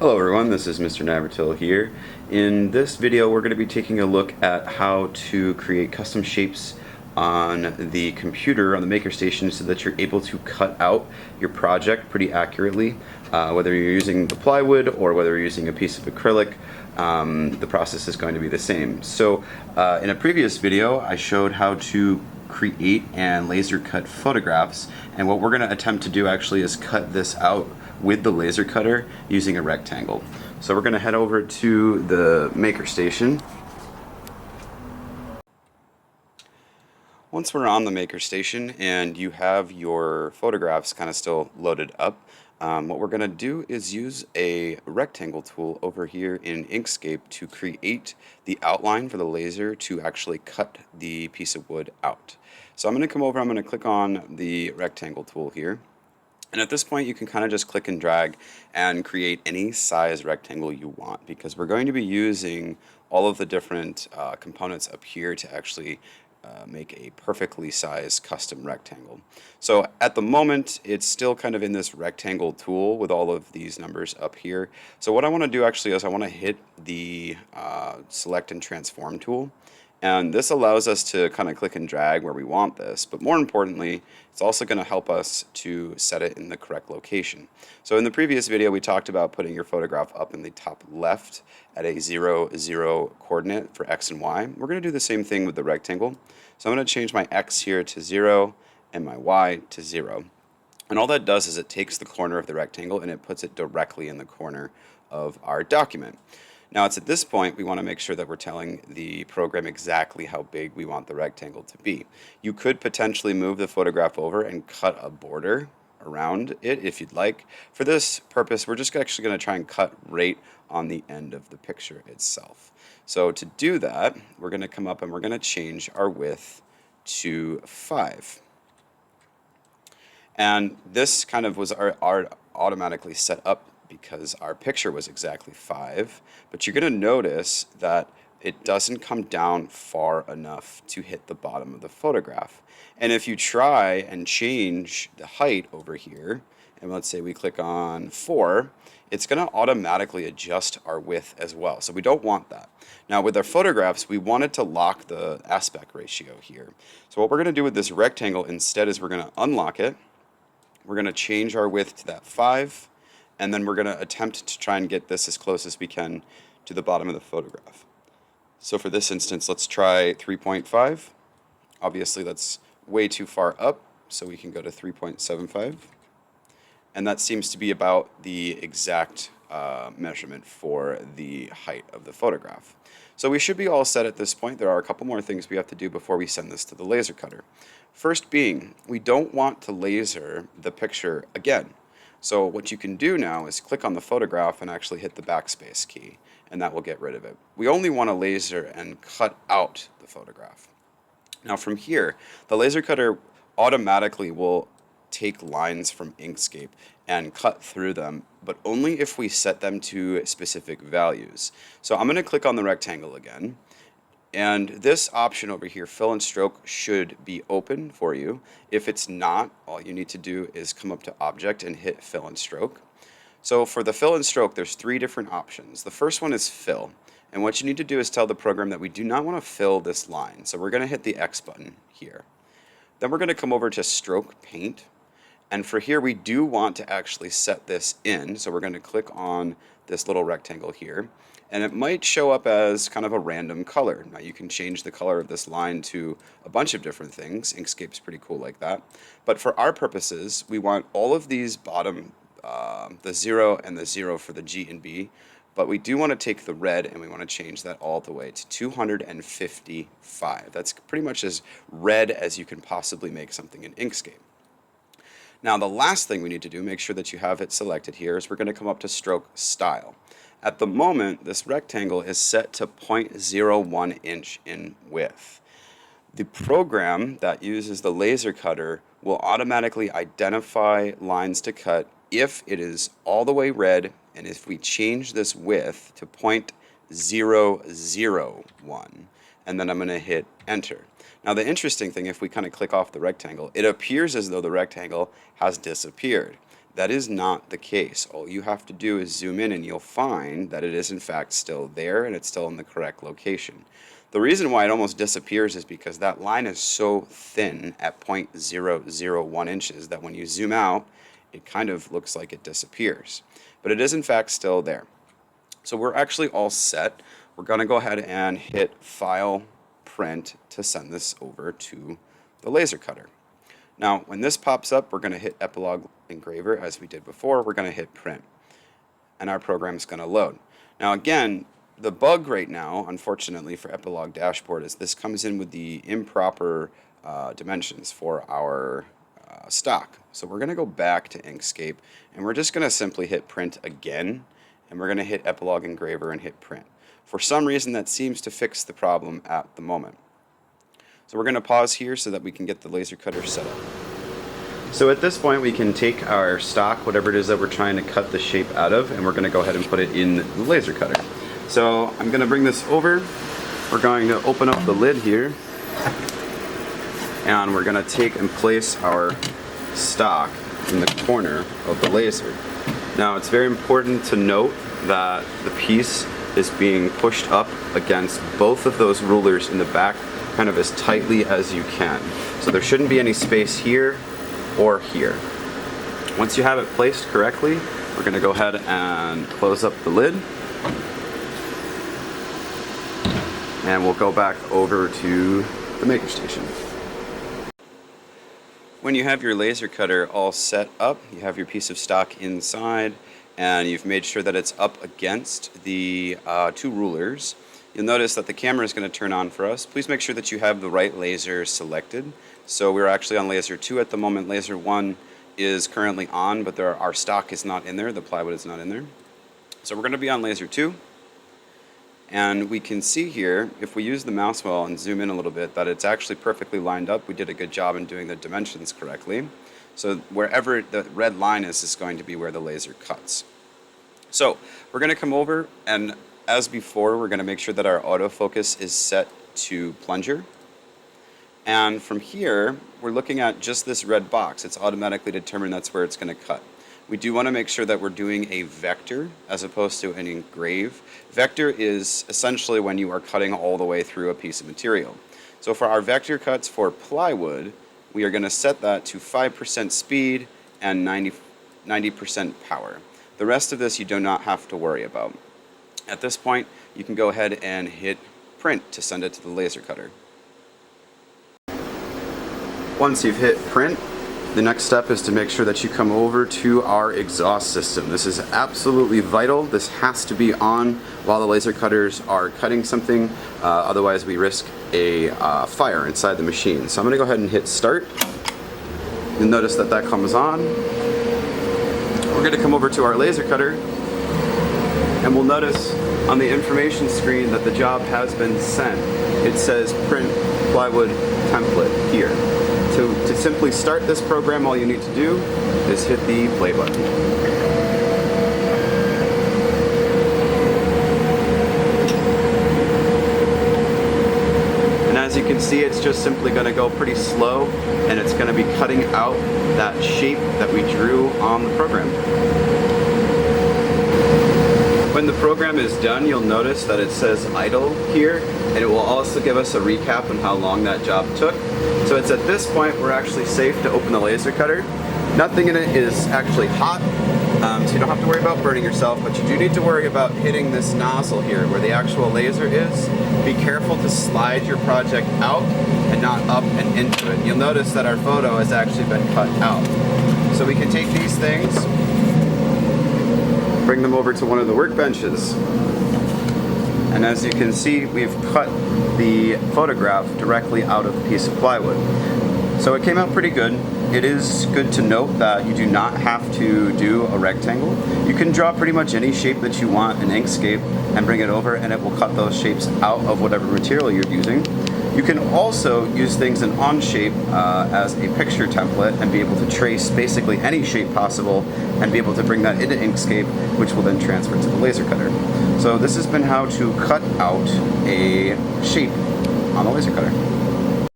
Hello everyone, this is Mr. Navratil here. In this video we're going to be taking a look at how to create custom shapes on the computer, on the MakerStation, so that you're able to cut out your project pretty accurately. Whether you're using the plywood or whether you're using a piece of acrylic, the process is going to be the same. So in a previous video I showed how to create and laser cut photographs, and what we're going to attempt to do actually is cut this out with the laser cutter using a rectangle. So we're going to head over to the MakerStation. Once we're on the MakerStation and you have your photographs kind of still loaded up, what we're going to do is use a rectangle tool over here in Inkscape to create the outline for the laser to actually cut the piece of wood out. So I'm going to come over, I'm going to click on the rectangle tool here. And at this point you can kind of just click and drag and create any size rectangle you want, because we're going to be using all of the different components up here to actually make a perfectly sized custom rectangle. So at the moment it's still kind of in this rectangle tool with all of these numbers up here. So what I want to do actually is I want to hit the select and transform tool. And this allows us to kind of click and drag where we want this, but more importantly, it's also going to help us to set it in the correct location. So in the previous video, we talked about putting your photograph up in the top left at a 0, 0 coordinate for X and Y. We're going to do the same thing with the rectangle. So I'm going to change my X here to 0 and my Y to 0. And all that does is it takes the corner of the rectangle and it puts it directly in the corner of our document. Now it's at this point we want to make sure that we're telling the program exactly how big we want the rectangle to be. You could potentially move the photograph over and cut a border around it if you'd like. For this purpose, we're just actually going to try and cut right on the end of the picture itself. So to do that, we're going to come up and we're going to change our width to 5. And this kind of was our automatically set up because our picture was exactly 5, but you're going to notice that it doesn't come down far enough to hit the bottom of the photograph. And if you try and change the height over here, and let's say we click on 4, it's going to automatically adjust our width as well. So we don't want that. Now with our photographs, we wanted to lock the aspect ratio here. So what we're going to do with this rectangle instead is we're going to unlock it. We're going to change our width to that 5. And then we're going to attempt to try and get this as close as we can to the bottom of the photograph. So for this instance, let's try 3.5. Obviously that's way too far up, so we can go to 3.75. And that seems to be about the exact measurement for the height of the photograph. So we should be all set at this point. There are a couple more things we have to do before we send this to the laser cutter. First being, we don't want to laser the picture again. So what you can do now is click on the photograph and actually hit the backspace key, and that will get rid of it. We only want to laser and cut out the photograph. Now from here, the laser cutter automatically will take lines from Inkscape and cut through them, but only if we set them to specific values. So I'm going to click on the rectangle again. And this option over here, fill and stroke, should be open for you. If it's not, all you need to do is come up to object and hit fill and stroke. So for the fill and stroke, there's 3 different options. The first one is fill. And what you need to do is tell the program that we do not want to fill this line. So we're going to hit the X button here. Then we're going to come over to stroke paint. And for here, we do want to actually set this in. So we're going to click on this little rectangle here. And it might show up as kind of a random color. Now you can change the color of this line to a bunch of different things. Inkscape's pretty cool like that. But for our purposes, we want all of these bottom, the 0 and the 0 for the G and B, but we do want to take the red and we want to change that all the way to 255. That's pretty much as red as you can possibly make something in Inkscape. Now the last thing we need to do, make sure that you have it selected here, is we're going to come up to stroke style. At the moment, this rectangle is set to 0.01 inch in width. The program that uses the laser cutter will automatically identify lines to cut if it is all the way red, and if we change this width to 0.001, and then I'm going to hit enter. Now the interesting thing, if we kind of click off the rectangle, it appears as though the rectangle has disappeared. That is not the case. All you have to do is zoom in and you'll find that it is in fact still there and it's still in the correct location. The reason why it almost disappears is because that line is so thin at 0.001 inches that when you zoom out, it kind of looks like it disappears. But it is in fact still there. So we're actually all set. We're going to go ahead and hit File, Print to send this over to the laser cutter. Now, when this pops up, we're going to hit Epilog Engraver as we did before. We're going to hit Print, and our program is going to load. Now, again, the bug right now, unfortunately for Epilog Dashboard, is this comes in with the improper dimensions for our stock. So we're going to go back to Inkscape, and we're just going to simply hit Print again, and we're going to hit Epilog Engraver and hit Print. For some reason, that seems to fix the problem at the moment. So we're going to pause here so that we can get the laser cutter set up. So at this point we can take our stock, whatever it is that we're trying to cut the shape out of, and we're going to go ahead and put it in the laser cutter. So I'm going to bring this over. We're going to open up the lid here, and we're going to take and place our stock in the corner of the laser. Now it's very important to note that the piece is being pushed up against both of those rulers in the back kind of as tightly as you can. So there shouldn't be any space here or here. Once you have it placed correctly, we're going to go ahead and close up the lid. And we'll go back over to the MakerStation. When you have your laser cutter all set up, you have your piece of stock inside, and you've made sure that it's up against the two rulers, you'll notice that the camera is going to turn on for us. Please make sure that you have the right laser selected. So we're actually on laser 2 at the moment. Laser 1 is currently on, but our stock is not in there. The plywood is not in there. So we're going to be on laser 2. And we can see here, if we use the mouse wheel and zoom in a little bit, that it's actually perfectly lined up. We did a good job in doing the dimensions correctly. So wherever the red line is going to be where the laser cuts. So we're going to come over, and as before, we're going to make sure that our autofocus is set to plunger. And from here, we're looking at just this red box. It's automatically determined that's where it's going to cut. We do want to make sure that we're doing a vector as opposed to an engrave. Vector is essentially when you are cutting all the way through a piece of material. So for our vector cuts for plywood, we are going to set that to 5% speed and 90% power. The rest of this you do not have to worry about. At this point, you can go ahead and hit Print to send it to the laser cutter. Once you've hit Print, the next step is to make sure that you come over to our exhaust system. This is absolutely vital. This has to be on while the laser cutters are cutting something. Otherwise, we risk a fire inside the machine. So I'm going to go ahead and hit Start. You'll notice that that comes on. We're going to come over to our laser cutter, and we'll notice on the information screen that the job has been sent. It says Print Plywood Template here. To simply start this program, all you need to do is hit the play button. And as you can see, it's just simply going to go pretty slow, and it's going to be cutting out that shape that we drew on the program. When the program is done, you'll notice that it says idle here, and it will also give us a recap on how long that job took. So it's at this point we're actually safe to open the laser cutter. Nothing in it is actually hot, so you don't have to worry about burning yourself, but you do need to worry about hitting this nozzle here where the actual laser is. Be careful to slide your project out and not up and into it. You'll notice that our photo has actually been cut out. So we can take these things, bring them over to one of the workbenches, and as you can see, we've cut the photograph directly out of a piece of plywood. So it came out pretty good. It is good to note that you do not have to do a rectangle. You can draw pretty much any shape that you want in Inkscape and bring it over, and it will cut those shapes out of whatever material you're using. You can also use things in Onshape as a picture template and be able to trace basically any shape possible and be able to bring that into Inkscape, which will then transfer to the laser cutter. So this has been how to cut out a shape on the laser cutter.